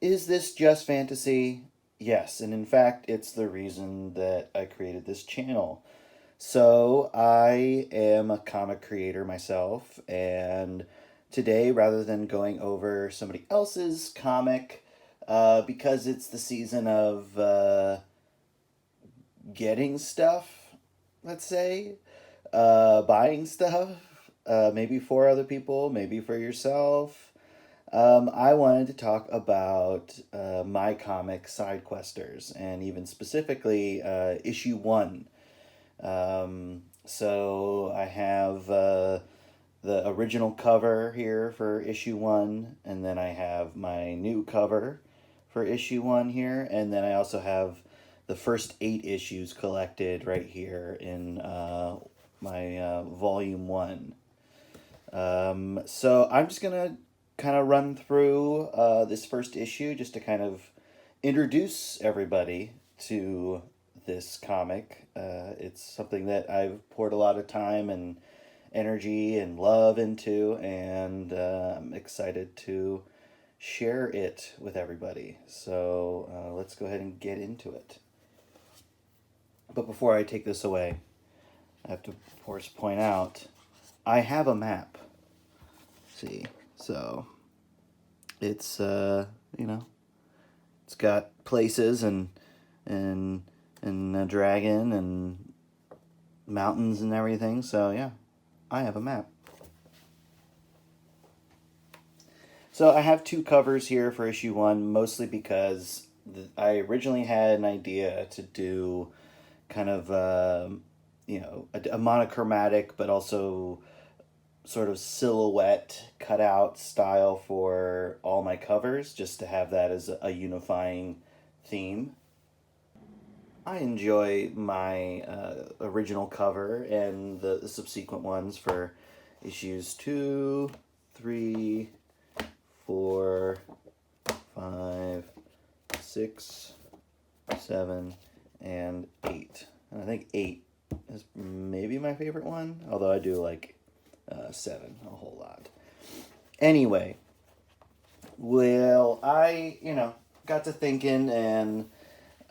Is this just fantasy? Yes, and in fact, it's the reason that I created this channel. So, I am a comic creator myself, and today, rather than going over somebody else's comic, because it's the season of getting stuff, let's say, buying stuff, maybe for other people, maybe for yourself. I wanted to talk about my comic Side Questers, and even specifically issue 1. So I have the original cover here for issue 1, and then I have my new cover for issue 1 here, and then I also have the first 8 issues collected right here in my volume 1. So I'm just gonna kind of run through this first issue just to kind of introduce everybody to this comic. It's something that I've poured a lot of time and energy and love into, and I'm excited to share it with everybody. So let's go ahead and get into it. But before I take this away, I have to, of course, point out I have a map. See, so it's it's got places and a dragon and mountains and everything. So yeah, I have a map. So I have 2 covers here for issue 1, mostly because I originally had an idea to do kind of a monochromatic but also sort of silhouette cutout style for all my covers, just to have that as a unifying theme. I enjoy my original cover and the subsequent ones for issues 2, 3, 4, 5, 6, 7, and 8. And I think 8 is maybe my favorite one, although I do like 7 a whole lot. Anyway, well, I, got to thinking, and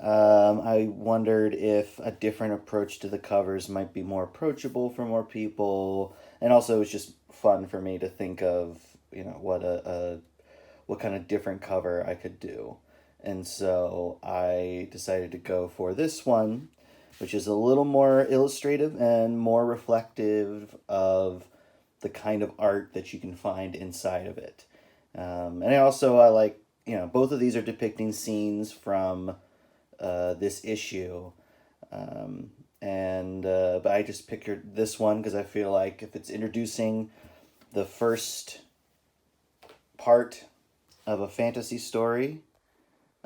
I wondered if a different approach to the covers might be more approachable for more people, and also it was just fun for me to think of, what kind of different cover I could do. And so I decided to go for this one, which is a little more illustrative and more reflective of the kind of art that you can find inside of it. And I like, both of these are depicting scenes from this issue. But I just picked this one because I feel like if it's introducing the first part of a fantasy story,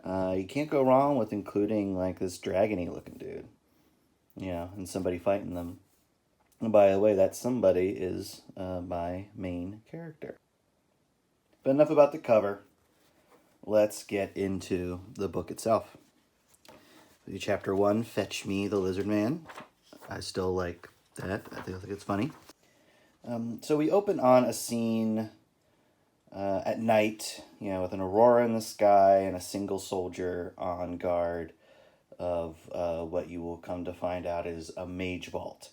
you can't go wrong with including like this dragony looking dude, and somebody fighting them. And by the way, that somebody is my main character. But enough about the cover. Let's get into the book itself. Chapter 1, Fetch Me the Lizard Man. I still like that. I think it's funny. So we open on a scene at night, with an aurora in the sky and a single soldier on guard of what you will come to find out is a mage vault.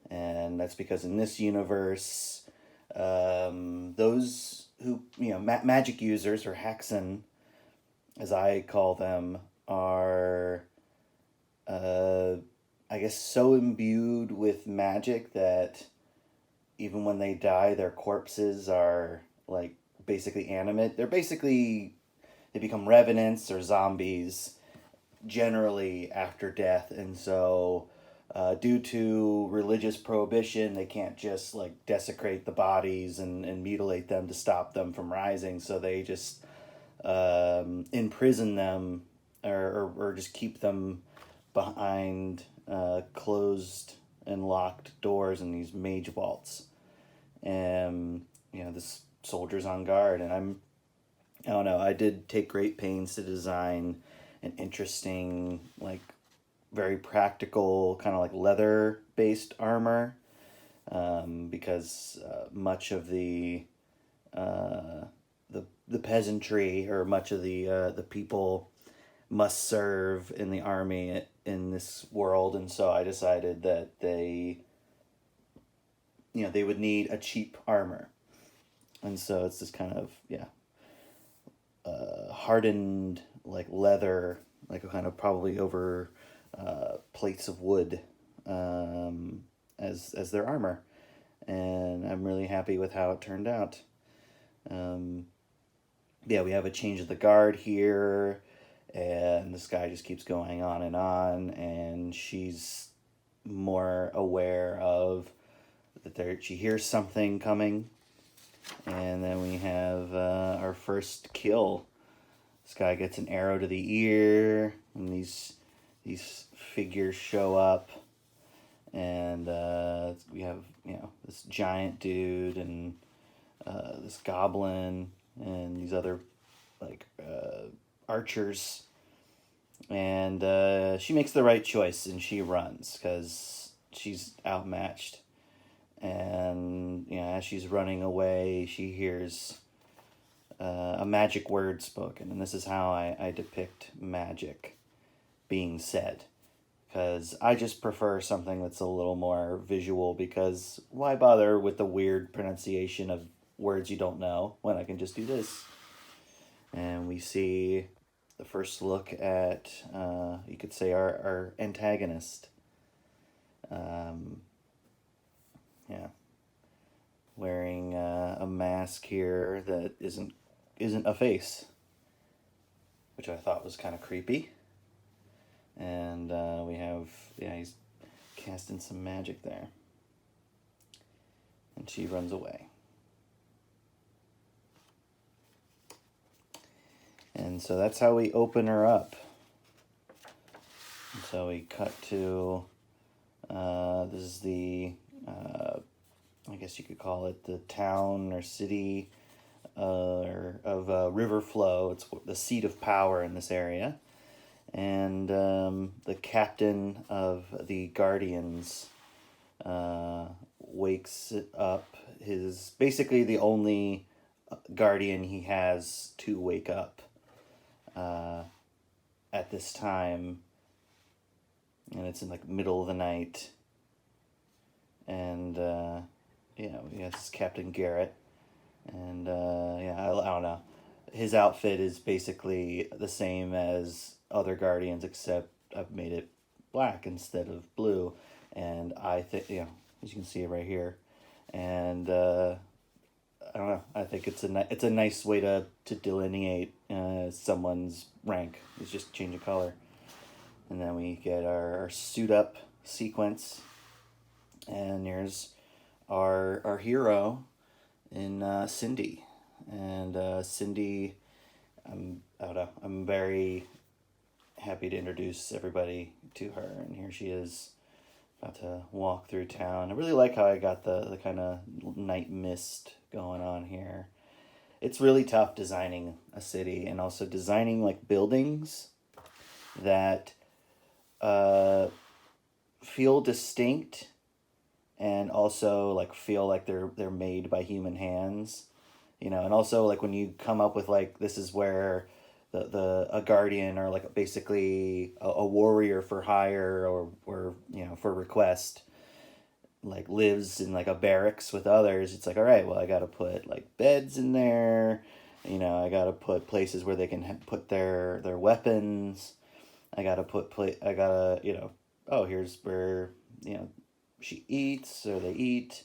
And that's because in this universe, those who, magic users, or hexen, as I call them, are, I guess, so imbued with magic that even when they die, their corpses are, like, basically animate. They become revenants or zombies, generally after death, and so due to religious prohibition, they can't just like desecrate the bodies and mutilate them to stop them from rising, so they just imprison them or just keep them behind closed and locked doors in these mage vaults. And this soldier's on guard, and I don't know, I did take great pains to design an interesting, like, very practical kind of like leather based armor, because much of the the peasantry, or much of the people must serve in the army in this world, and so I decided that they would need a cheap armor, and so it's this kind of hardened like leather, like a kind of probably over plates of wood, as their armor, and I'm really happy with how it turned out. Um, we have a change of the guard here, and this guy just keeps going on, and she's more aware of that she hears something coming, and then we have our first kill. This guy gets an arrow to the ear, and these figures show up, and we have this giant dude and this goblin and these other like archers, and she makes the right choice and she runs because she's outmatched. And as she's running away, she hears a magic word spoken, and this is how I depict magic being said, because I just prefer something that's a little more visual, because why bother with the weird pronunciation of words you don't know when I can just do this. And we see the first look at, you could say, our antagonist. Wearing a mask here that isn't a face, which I thought was kind of creepy. And we have, he's casting some magic there. And she runs away. And so that's how we open her up. And so we cut to, this is the, I guess you could call it the town or city of River Flow. It's the seat of power in this area. And the captain of the Guardians wakes up. His basically the only Guardian he has to wake up at this time. And it's in like middle of the night. And it's Captain Garrett, and I don't know. His outfit is basically the same as other Guardians, except I've made it black instead of blue, and I think as you can see it right here, and I don't know. I think it's a nice way to delineate someone's rank. It's just change of color, and then we get our suit up sequence, and here's our hero in Cindy. And Cindy, I'm very happy to introduce everybody to her. And here she is about to walk through town. I really like how I got the kind of night mist going on here. It's really tough designing a city, and also designing like buildings that feel distinct and also like feel like they're made by human hands, and also like when you come up with like, this is where a guardian, or like basically a warrior for hire, or for request, like lives in like a barracks with others. It's like, all right, well, I gotta put like beds in there, I gotta put places where they can put their weapons. I gotta here's where she eats, or they eat,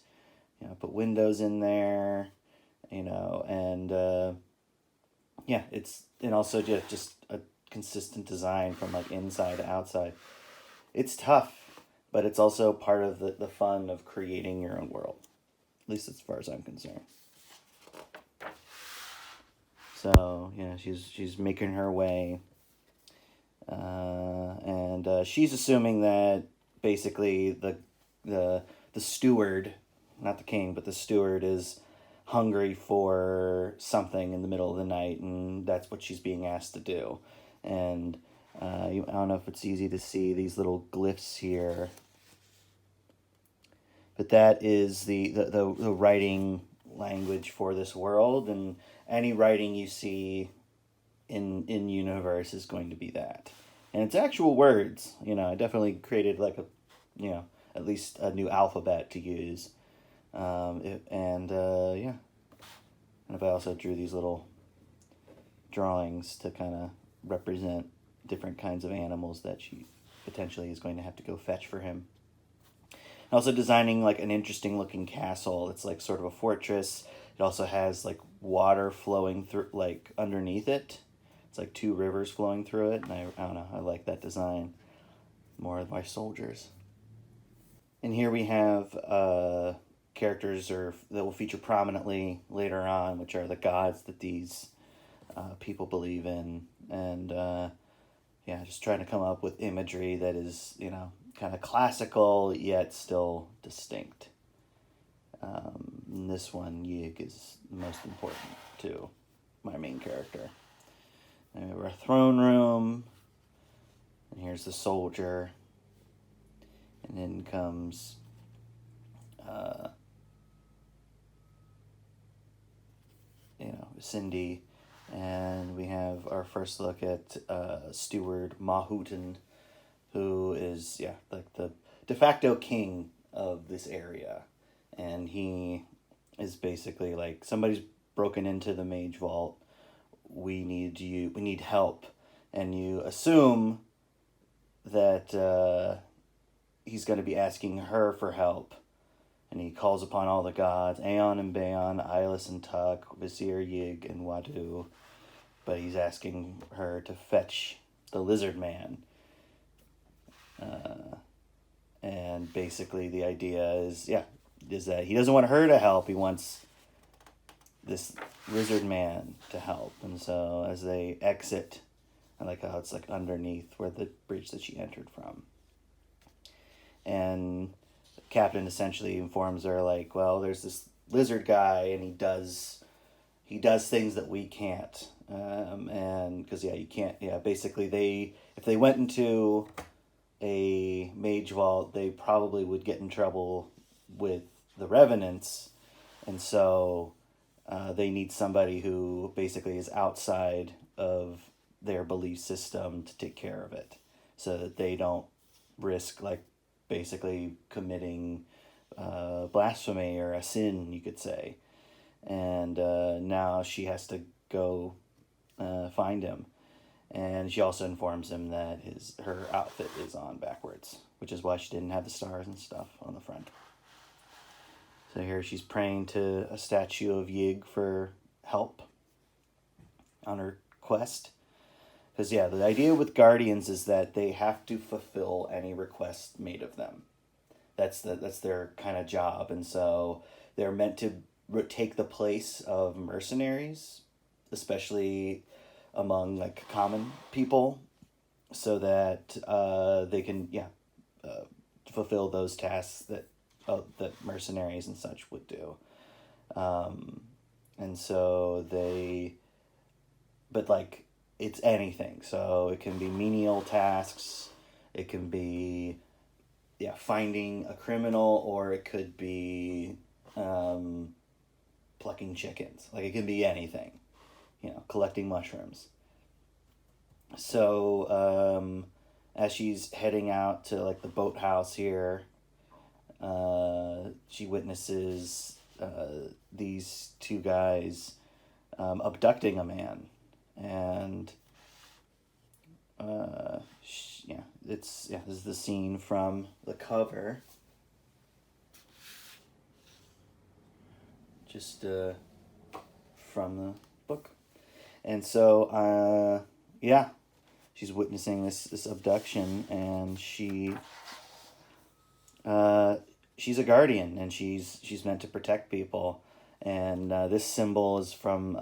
put windows in there, and and also just a consistent design from like inside to outside. It's tough, but it's also part of the fun of creating your own world, at least as far as I'm concerned. So she's making her way, and she's assuming that basically the steward, not the king, but the steward is hungry for something in the middle of the night, and that's what she's being asked to do. And I don't know if it's easy to see these little glyphs here, but that is the writing language for this world, and any writing you see in universe is going to be that. And it's actual words. I definitely created like at least a new alphabet to use. Yeah. And if I also drew these little drawings to kind of represent different kinds of animals that she potentially is going to have to go fetch for him. Also designing like an interesting looking castle. It's like sort of a fortress. It also has like water flowing through, like underneath it. It's like 2 rivers flowing through it, and I don't know, I like that design. More of my soldiers. And here we have characters that will feature prominently later on, which are the gods that these people believe in, and just trying to come up with imagery that is, kind of classical yet still distinct. This one, Yig, is the most important to my main character. And we have our throne room, and here's the soldier, and then comes Cindy, and we have our first look at Steward Mahutin, who is like the de facto king of this area, and he is basically like, somebody's broken into the mage vault. We need help, and you assume that he's going to be asking her for help. And he calls upon all the gods, Aeon and Bayon, Ilis and Tuk, Vizier, Yig, and Wadu. But he's asking her to fetch the lizard man. And basically the idea is that he doesn't want her to help. He wants this lizard man to help. And so as they exit, I like how it's like underneath where the bridge that she entered from. And Captain essentially informs her, like, well, there's this lizard guy, and he does things that we can't, and because you can't, basically if they went into a mage vault, they probably would get in trouble with the revenants, and so they need somebody who basically is outside of their belief system to take care of it, so that they don't risk like basically committing blasphemy or a sin, you could say. And now she has to go find him. And she also informs him that her outfit is on backwards, which is why she didn't have the stars and stuff on the front. So here she's praying to a statue of Yig for help on her quest. Because, the idea with Guardians is that they have to fulfill any request made of them. That's their kind of job. And so they're meant to take the place of mercenaries, especially among, like, common people, so that they can, fulfill those tasks that mercenaries and such would do. And so it's anything. So it can be menial tasks, it can be finding a criminal, or it could be plucking chickens. Like, it can be anything, collecting mushrooms. So as she's heading out to like the boathouse here, she witnesses these 2 guys abducting a man. And this is the scene from the cover, just from the book. And so she's witnessing this abduction, and she's a guardian, and she's meant to protect people. And this symbol is from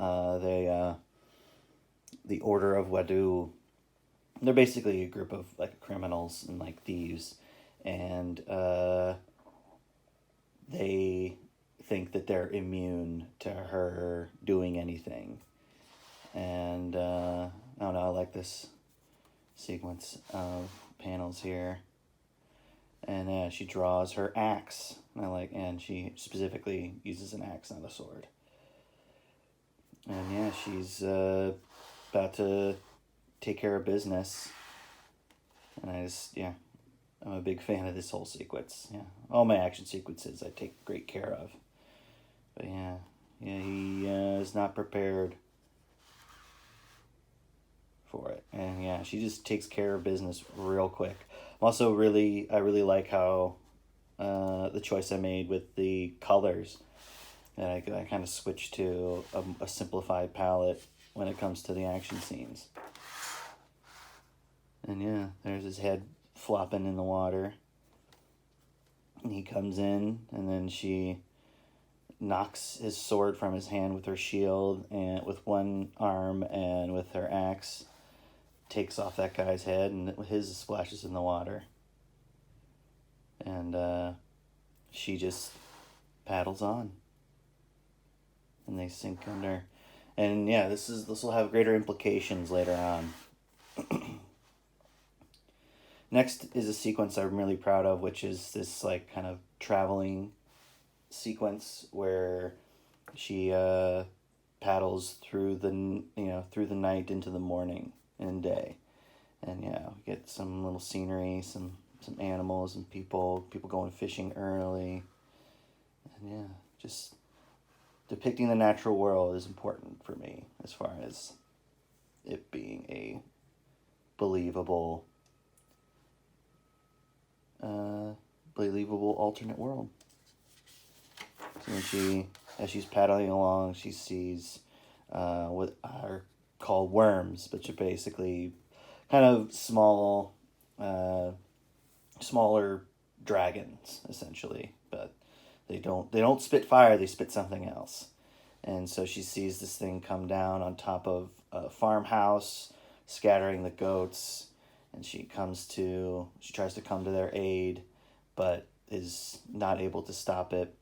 the Order of Wadu. They're basically a group of like criminals and like thieves, and they think that they're immune to her doing anything. And I don't know, I like this sequence of panels here. And she draws her axe. And she specifically uses an axe, not a sword. And yeah, she's about to take care of business. And I'm a big fan of this whole sequence. Yeah, all my action sequences I take great care of. But he is not prepared for it, and yeah, she just takes care of business real quick. I really like how the choice I made with the colors. That I kind of switched to a simplified palette when it comes to the action scenes. And yeah, there's his head flopping in the water. And he comes in, and then she knocks his sword from his hand with her shield and with one arm, and with her axe takes off that guy's head, and his splashes in the water. And she just paddles on, and they sink under. And yeah, this will have greater implications later on. Next is a sequence I'm really proud of, which is this like kind of traveling sequence where she paddles through the night into the morning and day. And yeah, we get some little scenery, some animals and people going fishing early. And yeah, just depicting the natural world is important for me as far as it being a believable alternate world. So as she's paddling along, she sees what are called worms, which are basically kind of smaller dragons, essentially. But they don't spit fire; they spit something else. And so she sees this thing come down on top of a farmhouse, scattering the goats. And she tries to come to their aid, but is not able to stop it.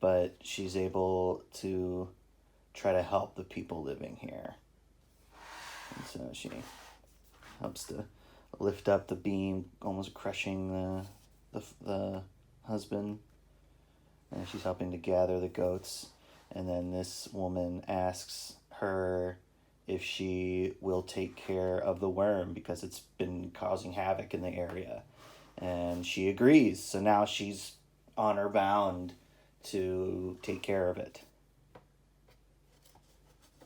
But she's able to try to help the people living here. And so she helps to lift up the beam, almost crushing the husband. And she's helping to gather the goats. And then this woman asks her if she will take care of the worm because it's been causing havoc in the area. And she agrees. So now she's honor bound to take care of it.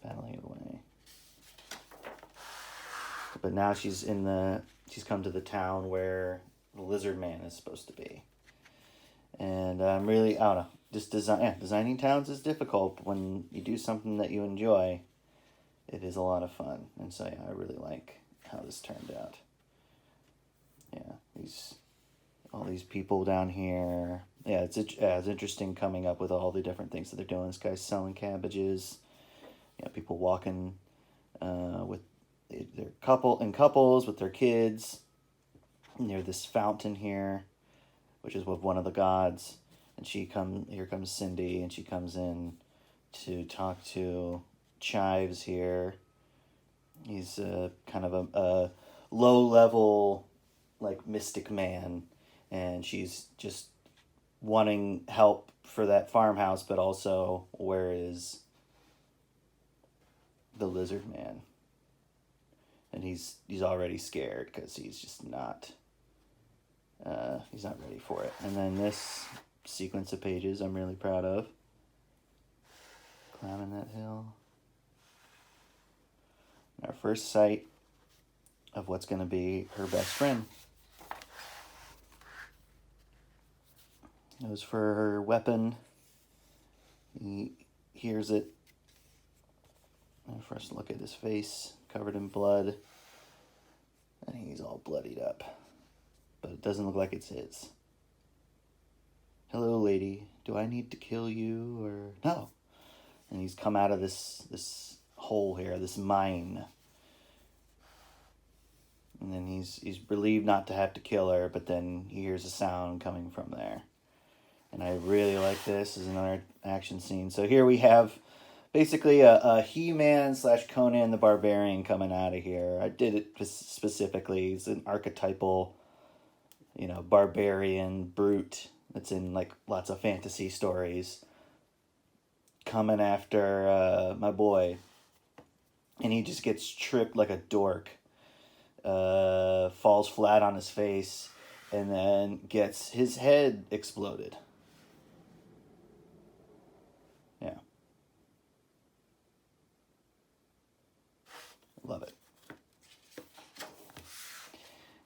Battling it away. But now she's come to the town where the lizard man is supposed to be. And I don't know, just designing towns is difficult, but when you do something that you enjoy, it is a lot of fun. And so yeah, I really like how this turned out. Yeah, all these people down here. Yeah, it's interesting coming up with all the different things that they're doing. This guy's selling cabbages. Yeah, people walking with their couples with their kids near this fountain here, which is with one of the gods. And here comes Cindy, and she comes in to talk to Chives here. He's kind of a low-level, like, mystic man, and she's just wanting help for that farmhouse, but also, where is the lizard man? And he's already scared because he's just not he's not ready for it. And then this sequence of pages I'm really proud of. Climbing that hill. Our first sight of what's going to be her best friend. Goes for her weapon. He hears it. And first look at his face, covered in blood. And he's all bloodied up. But it doesn't look like it's his. Hello, lady. Do I need to kill you or... No. And he's come out of this hole here, this mine. And then he's relieved not to have to kill her, but then he hears a sound coming from there. And I really like this as another action scene. So here we have basically a He-Man / Conan the Barbarian coming out of here. I did it specifically. It's an archetypal, barbarian brute that's in like lots of fantasy stories coming after my boy, and he just gets tripped like a dork, falls flat on his face, and then gets his head exploded. Yeah. Love it.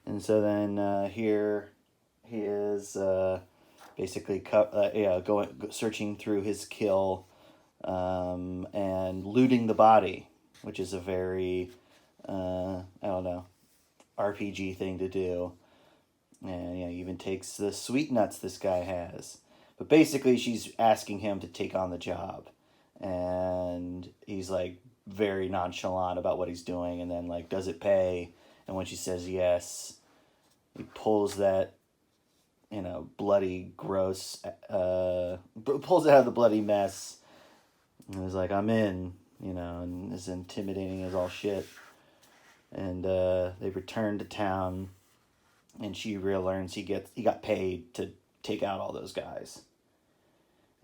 And so then here he is basically searching through his kill and looting the body, which is a very, I don't know, RPG thing to do. And he even takes the sweet nuts this guy has. But basically she's asking him to take on the job. And he's like very nonchalant about what he's doing, and then like, does it pay? And when she says yes, he pulls that, bloody, gross, pulls it out of the bloody mess. And he's like, I'm in, and is intimidating as all shit. And they return to town, and she learns he got paid to take out all those guys.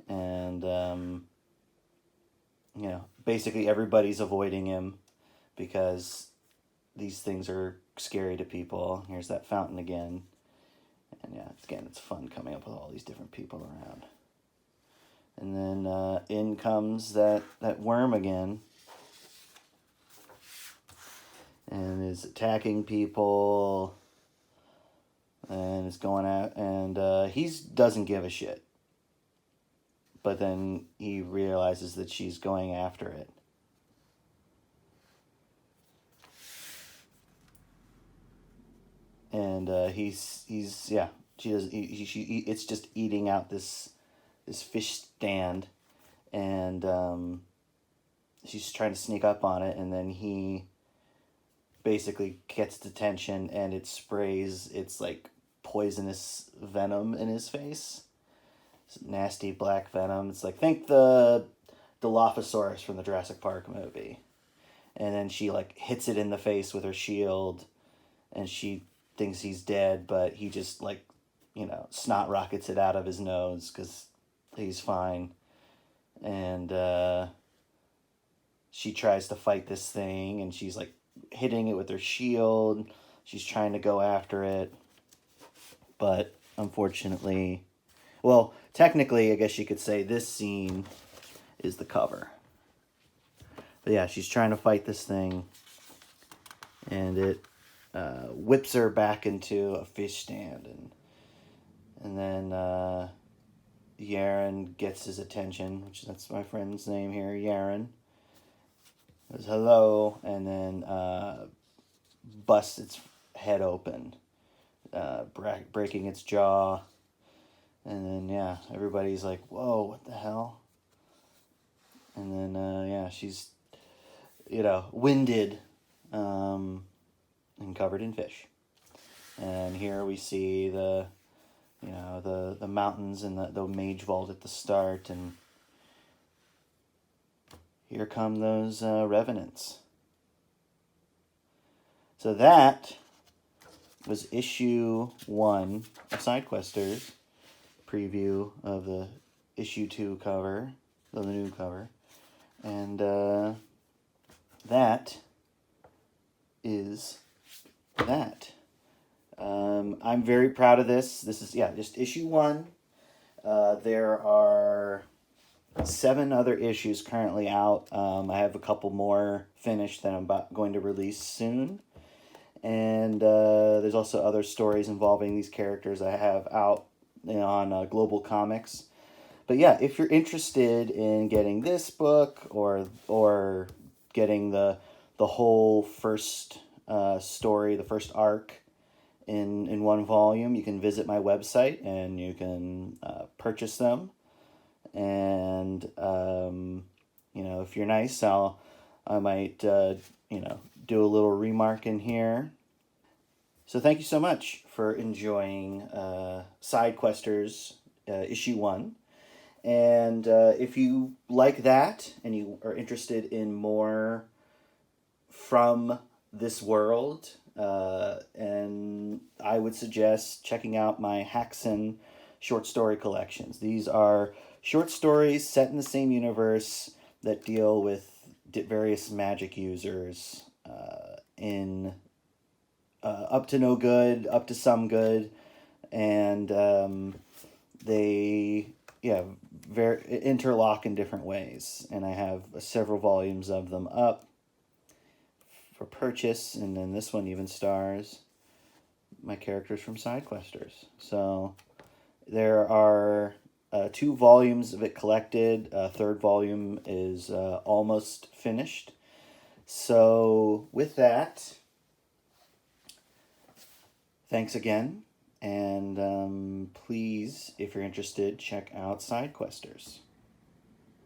And, basically everybody's avoiding him because these things are scary to people. Here's that fountain again. And it's fun coming up with all these different people around. And then in comes that worm again. And is attacking people. And is going out. And he doesn't give a shit. But then he realizes that she's going after it. And it's just eating out this fish stand, and she's trying to sneak up on it, and then he basically gets detention, and it sprays its like poisonous venom in his face. It's nasty black venom. It's like, think the Dilophosaurus from the Jurassic Park movie. And then she like hits it in the face with her shield, and she thinks he's dead, but he just like, snot rockets it out of his nose because he's fine. And she tries to fight this thing, and she's like hitting it with her shield. She's trying to go after it, but unfortunately, well, technically, I guess you could say this scene is the cover. But yeah, she's trying to fight this thing, and it whips her back into a fish stand, and then Yaren gets his attention, that's my friend's name here, Yaren. Goes, hello, and then busts its head open, breaking its jaw. And then, everybody's like, whoa, what the hell? And then, she's, winded and covered in fish. And here we see the mountains and the mage vault at the start. And here come those revenants. So that was issue 1 of Sidequesters. Preview of the issue 2 cover, the new cover, and that is that. I'm very proud of this. This is just issue 1. There are 7 other issues currently out. I have a couple more finished that I'm going to release soon, and there's also other stories involving these characters I have out on Global Comics. But if you're interested in getting this book or getting the whole first story, the first arc in one volume, you can visit my website and you can purchase them. And if you're nice, I might do a little remark in here. So thank you so much for enjoying Sidequesters issue 1. And if you like that and you are interested in more from this world and I would suggest checking out my Haxan short story collections. These are short stories set in the same universe that deal with various magic users in up to no good, up to some good, and they very interlock in different ways. And I have several volumes of them up for purchase, and then this one even stars my characters from SideQuesters. So there are 2 volumes of it collected. Third volume is almost finished. So with that, thanks again, and please, if you're interested, check out SideQuesters.